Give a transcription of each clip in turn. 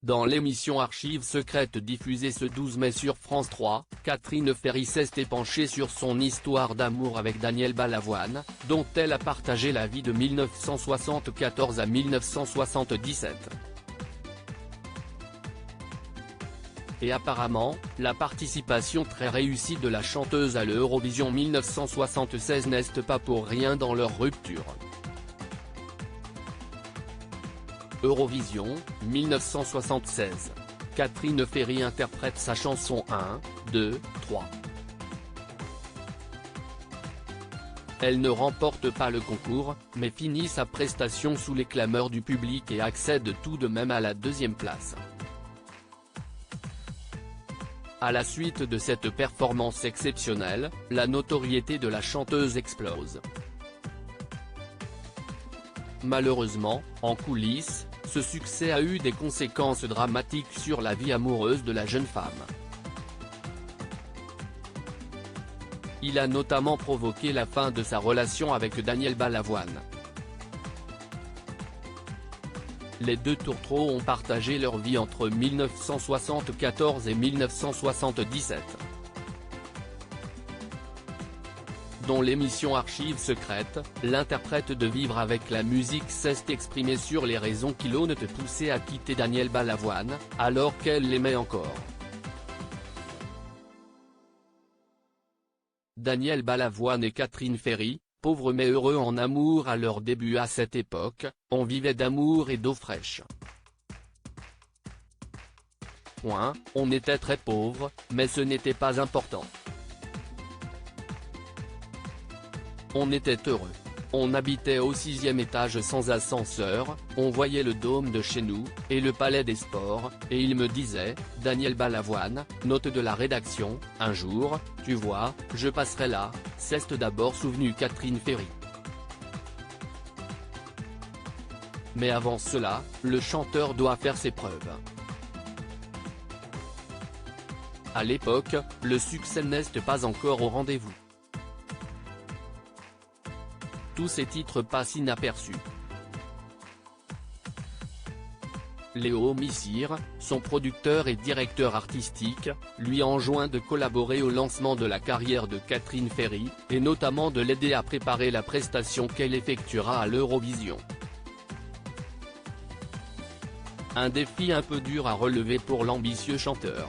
Dans l'émission Archives secrètes diffusée ce 12 mai sur France 3, Catherine Ferry s'est épanchée sur son histoire d'amour avec Daniel Balavoine, dont elle a partagé la vie de 1974 à 1977. Et apparemment, la participation très réussie de la chanteuse à l'Eurovision 1976 n'est pas pour rien dans leur rupture. Eurovision, 1976. Catherine Ferry interprète sa chanson 1, 2, 3. Elle ne remporte pas le concours, mais finit sa prestation sous les clameurs du public et accède tout de même à la deuxième place. À la suite de cette performance exceptionnelle, la notoriété de la chanteuse explose. Malheureusement, en coulisses, ce succès a eu des conséquences dramatiques sur la vie amoureuse de la jeune femme. Il a notamment provoqué la fin de sa relation avec Daniel Balavoine. Les deux tourtereaux ont partagé leur vie entre 1974 et 1977. Dans l'émission Archives secrètes, l'interprète de Vivre avec la musique s'est exprimée sur les raisons qui l'ont poussé à quitter Daniel Balavoine, alors qu'elle l'aimait encore. Daniel Balavoine et Catherine Ferry, pauvres mais heureux en amour à leur début à cette époque, on vivait d'amour et d'eau fraîche. On était très pauvres, mais ce n'était pas important. On était heureux. On habitait au 6e étage sans ascenseur, on voyait le dôme de chez nous, et le palais des sports, et il me disait, Daniel Balavoine, note de la rédaction, un jour, tu vois, je passerai là, s'est d'abord souvenu Catherine Ferry. Mais avant cela, le chanteur doit faire ses preuves. À l'époque, le succès n'est pas encore au rendez-vous. Tous ces titres passent inaperçus. Léo Missire, son producteur et directeur artistique, lui enjoint de collaborer au lancement de la carrière de Catherine Ferry, et notamment de l'aider à préparer la prestation qu'elle effectuera à l'Eurovision. Un défi un peu dur à relever pour l'ambitieux chanteur.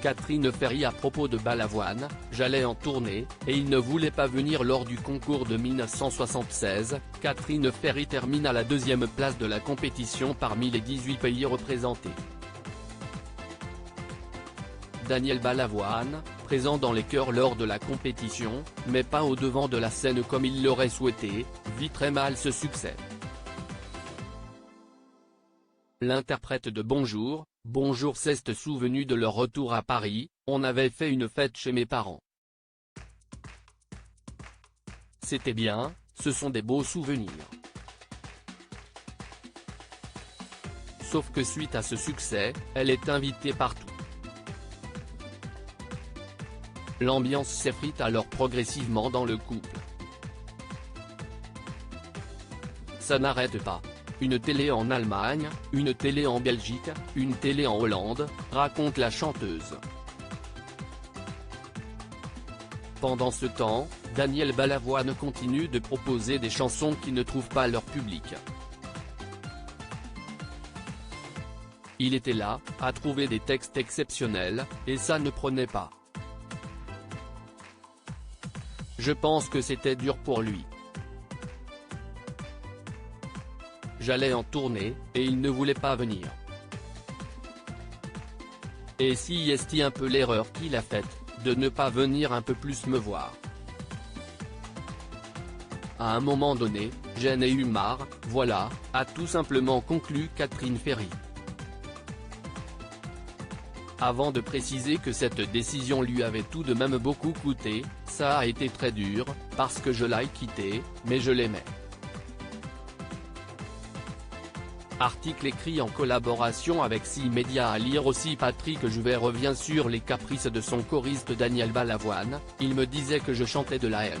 Catherine Ferry à propos de Balavoine, j'allais en tournée, et il ne voulait pas venir lors du concours de 1976, Catherine Ferry termine à la 2e place de la compétition parmi les 18 pays représentés. Daniel Balavoine, présent dans les chœurs lors de la compétition, mais pas au devant de la scène comme il l'aurait souhaité, vit très mal ce succès. L'interprète de Bonjour, Bonjour s'est souvenu de leur retour à Paris, on avait fait une fête chez mes parents. C'était bien, ce sont des beaux souvenirs. Sauf que suite à ce succès, elle est invitée partout. L'ambiance s'effrite alors progressivement dans le couple. Ça n'arrête pas. Une télé en Allemagne, une télé en Belgique, une télé en Hollande, raconte la chanteuse. Pendant ce temps, Daniel Balavoine continue de proposer des chansons qui ne trouvent pas leur public. Il était là, à trouver des textes exceptionnels, et ça ne prenait pas. Je pense que c'était dur pour lui. J'allais en tournée, et il ne voulait pas venir. Et si est un peu l'erreur qu'il a faite, de ne pas venir un peu plus me voir. À un moment donné, j'en ai eu marre, voilà, a tout simplement conclu Catherine Ferry. Avant de préciser que cette décision lui avait tout de même beaucoup coûté, ça a été très dur, parce que je l'ai quitté, mais je l'aimais. Article écrit en collaboration avec 6 médias à lire aussi. Patrick Juvet revient sur les caprices de son choriste Daniel Balavoine, il me disait que je chantais de la M.